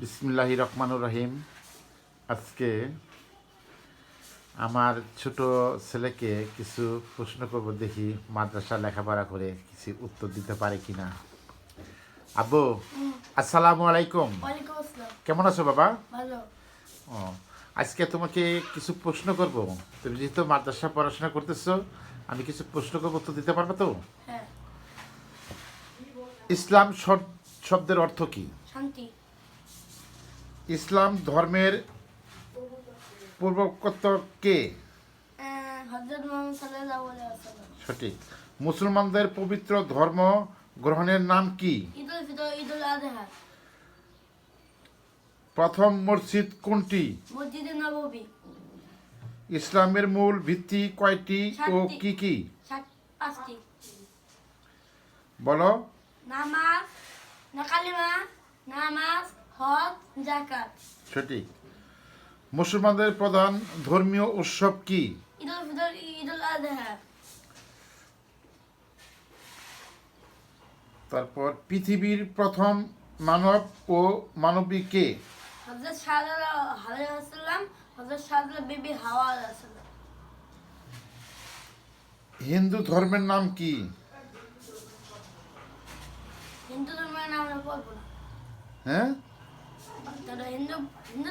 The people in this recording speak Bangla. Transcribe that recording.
বিসমিল্লাহির রহমানুর রহিম। আজকে আমার ছোট ছেলেকে কিছু প্রশ্ন করব, দেখি মাদ্রাসা লেখাপড়া করে কিছু উত্তর দিতে পারে কিনা। আব্বু, আসসালামু আলাইকুম। ওয়ালাইকুম আসসালাম। কেমন আছো বাবা? ভালো। ও, আজকে তোমাকে কিছু প্রশ্ন করব। তুমি যেহেতু মাদ্রাসা পড়াশোনা করতেছো, আমি কিছু প্রশ্ন করবো, উত্তর দিতে পারবে তো? হ্যাঁ। ইসলাম শব্দের অর্থ কি? শান্তি। ইসলাম ধর্মের প্রবর্তক কে? হযরত মুহাম্মদ সাল্লাল্লাহু আলাইহি ওয়াসাল্লাম। সঠিক। মুসলমানদের পবিত্র ধর্ম গ্রহণের নাম কি? ঈদুল ফিতর, ঈদুল আযহা। প্রথম মসজিদ কোনটি? মসজিদে নববী। ইসলামের মূল ভিত্তি কয়টি ও সাতটি। কি কি? পাঁচটি। বলো। নামাজ, কালিমা, নামাজ, হজ, যাকাত। সঠিক। মুসলমানদের প্রধান ধর্মীয় উৎসব কি? ঈদুল ফিতর, ঈদুল আযহা। তারপর পৃথিবীর প্রথম মানব ও মানবী কে? হযরত সাল্লাল্লাহু আলাইহি ওয়াসাল্লাম, হযরত সাল্লাল্লাহু বিবি হাওয়া আলাইহিস সালাম। হিন্দু ধর্মের নাম কি? হিন্দু ধর্মের নাম আমরা পড়বো না। হ্যাঁ, তারা হিন্দু হিন্দু